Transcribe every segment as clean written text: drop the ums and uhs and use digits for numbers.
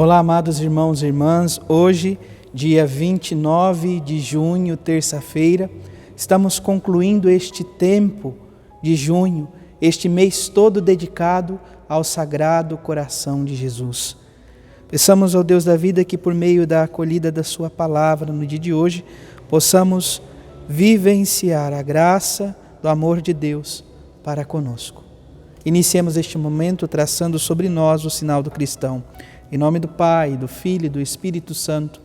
Olá, amados irmãos e irmãs. Hoje, dia 29 de junho, terça-feira, estamos concluindo este tempo de junho, este mês todo dedicado ao Sagrado Coração de Jesus. Peçamos ao Deus da vida que, por meio da acolhida da sua palavra no dia de hoje, possamos vivenciar a graça do amor de Deus para conosco. Iniciemos este momento traçando sobre nós o sinal do cristão. Em nome do Pai, do Filho e do Espírito Santo.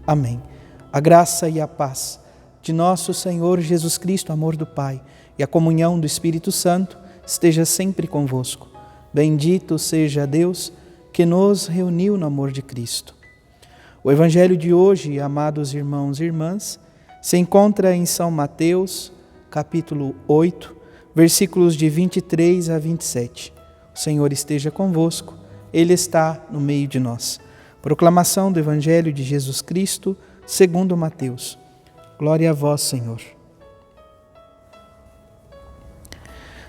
Amém. A graça e a paz de nosso Senhor Jesus Cristo, amor do Pai, e a comunhão do Espírito Santo esteja sempre convosco. Bendito seja Deus que nos reuniu no amor de Cristo. O Evangelho de hoje, amados irmãos e irmãs, se encontra em São Mateus, capítulo 8, versículos de 23 a 27. O Senhor esteja convosco. Ele está no meio de nós. Proclamação do Evangelho de Jesus Cristo, segundo Mateus. Glória a vós, Senhor.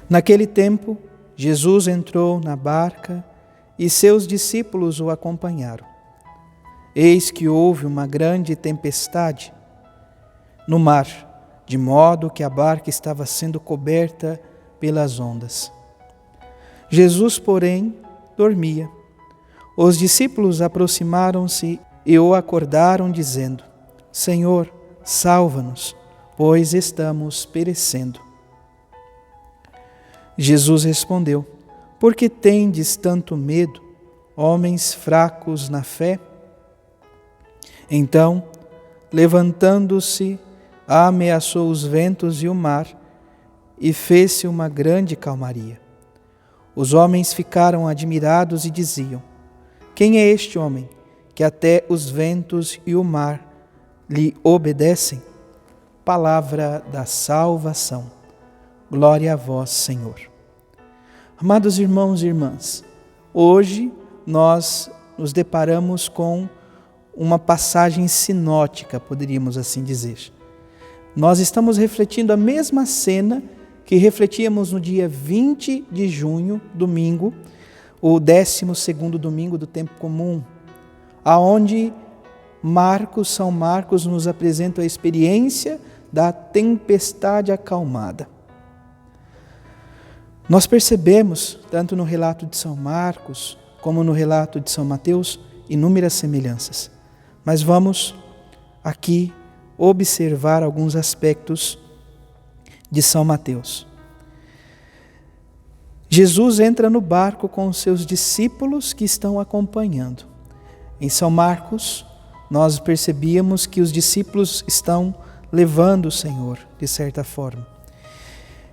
Naquele tempo, Jesus entrou na barca e seus discípulos o acompanharam. Eis que houve uma grande tempestade no mar, de modo que a barca estava sendo coberta pelas ondas. Jesus, porém, dormia. Os discípulos aproximaram-se e o acordaram, dizendo: Senhor, salva-nos, pois estamos perecendo. Jesus respondeu: Por que tendes tanto medo, homens fracos na fé? Então, levantando-se, ameaçou os ventos e o mar, e fez-se uma grande calmaria. Os homens ficaram admirados e diziam: Quem é este homem, que até os ventos e o mar lhe obedecem? Palavra da salvação. Glória a vós, Senhor. Amados irmãos e irmãs, hoje nós nos deparamos com uma passagem sinótica, poderíamos assim dizer. Nós estamos refletindo a mesma cena que refletíamos no dia 20 de junho, domingo, o 12º domingo do tempo comum, aonde São Marcos nos apresenta a experiência da tempestade acalmada. Nós percebemos, tanto no relato de São Marcos, como no relato de São Mateus, inúmeras semelhanças. Mas vamos aqui observar alguns aspectos de São Mateus. Jesus entra no barco com os seus discípulos que estão acompanhando. Em São Marcos, nós percebíamos que os discípulos estão levando o Senhor, de certa forma.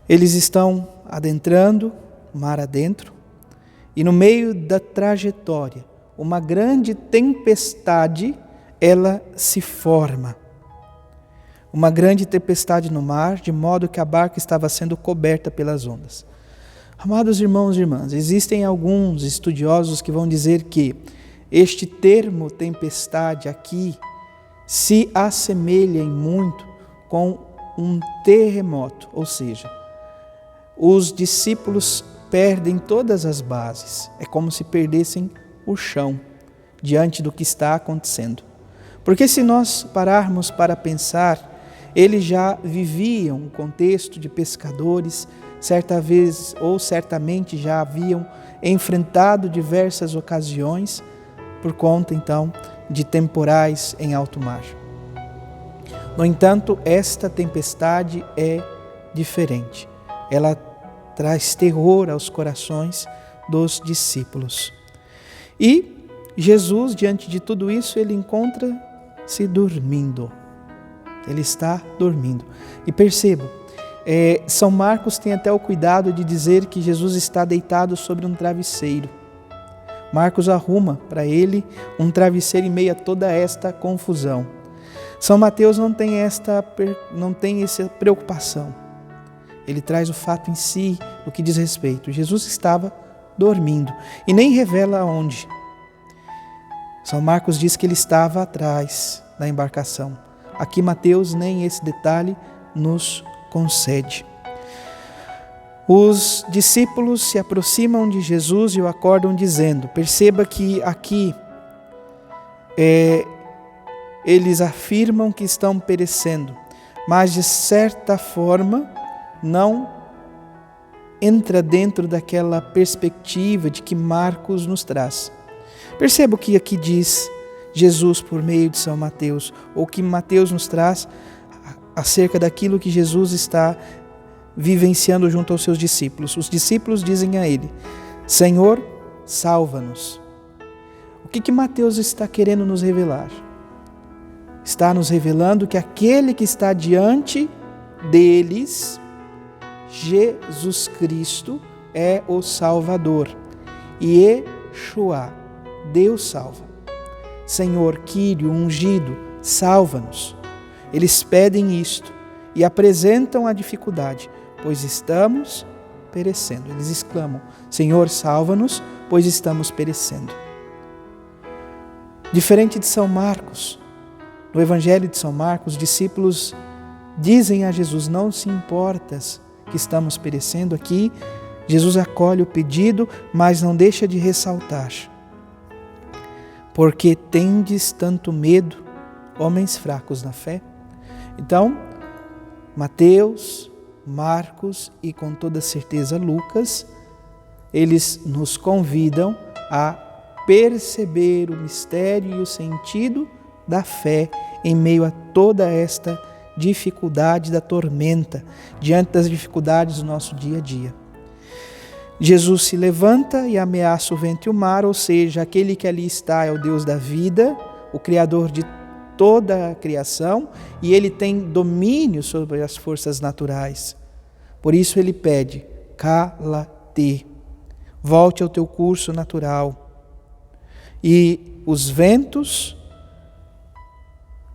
Eles estão adentrando, mar adentro, e no meio da trajetória, uma grande tempestade, ela se forma. Uma grande tempestade no mar, de modo que a barca estava sendo coberta pelas ondas. Amados irmãos e irmãs, existem alguns estudiosos que vão dizer que este termo tempestade aqui se assemelha em muito com um terremoto, ou seja, os discípulos perdem todas as bases, é como se perdessem o chão diante do que está acontecendo. Porque se nós pararmos para pensar, eles já viviam um contexto de pescadores, certa vez ou certamente já haviam enfrentado diversas ocasiões por conta, então, de temporais em alto mar. No entanto, esta tempestade é diferente. Ela traz terror aos corações dos discípulos. E Jesus, diante de tudo isso, ele encontra-se dormindo. Ele está dormindo. E percebam, São Marcos tem até o cuidado de dizer que Jesus está deitado sobre um travesseiro. Marcos arruma para ele um travesseiro em meio a toda esta confusão. São Mateus não tem essa preocupação. Ele traz o fato em si, o que diz respeito. Jesus estava dormindo e nem revela onde. São Marcos diz que ele estava atrás da embarcação. Aqui Mateus nem esse detalhe nos concede. Os discípulos se aproximam de Jesus e o acordam dizendo, perceba que aqui eles afirmam que estão perecendo, mas de certa forma não entra dentro daquela perspectiva de que Marcos nos traz. Perceba o que aqui diz Jesus por meio de São Mateus, ou que Mateus nos traz acerca daquilo que Jesus está vivenciando junto aos seus discípulos. Os discípulos dizem a ele: Senhor, salva-nos. O que Mateus está querendo nos revelar? Está nos revelando que aquele que está diante deles, Jesus Cristo, é o Salvador. Yeshua, Deus salva. Senhor, Quírio, ungido, salva-nos. Eles pedem isto e apresentam a dificuldade, pois estamos perecendo. Eles exclamam: Senhor, salva-nos, pois estamos perecendo. Diferente de São Marcos, no Evangelho de São Marcos, os discípulos dizem a Jesus: não se importas que estamos perecendo. Aqui, Jesus acolhe o pedido, mas não deixa de ressaltar: porque tendes tanto medo, homens fracos na fé? Então, Mateus, Marcos e com toda certeza Lucas, eles nos convidam a perceber o mistério e o sentido da fé em meio a toda esta dificuldade da tormenta, diante das dificuldades do nosso dia a dia. Jesus se levanta e ameaça o vento e o mar, ou seja, aquele que ali está é o Deus da vida, o Criador de toda a criação, e ele tem domínio sobre as forças naturais. Por isso ele pede: cala-te, volte ao teu curso natural. E os ventos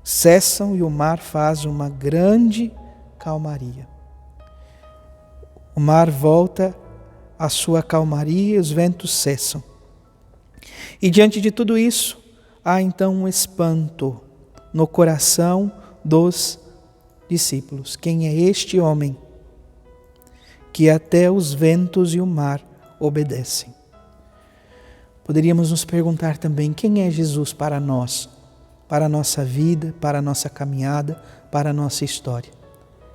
cessam e o mar faz uma grande calmaria. O mar volta à sua calmaria e os ventos cessam. E diante de tudo isso, há então um espanto no coração dos discípulos. Quem é este homem que até os ventos e o mar obedecem? Poderíamos nos perguntar também: quem é Jesus para nós, para a nossa vida, para a nossa caminhada, para a nossa história?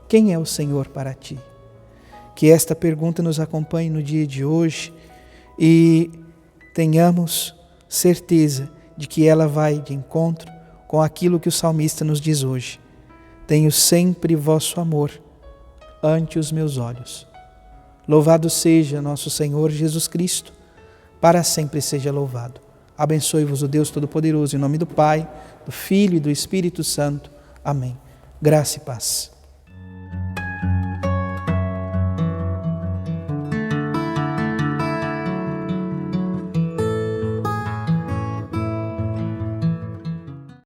Quem é o Senhor para ti? Que esta pergunta nos acompanhe no dia de hoje e tenhamos certeza de que ela vai de encontro com aquilo que o salmista nos diz hoje: tenho sempre vosso amor ante os meus olhos. Louvado seja nosso Senhor Jesus Cristo, para sempre seja louvado. Abençoe-vos o Deus Todo-Poderoso, em nome do Pai, do Filho e do Espírito Santo. Amém. Graça e paz.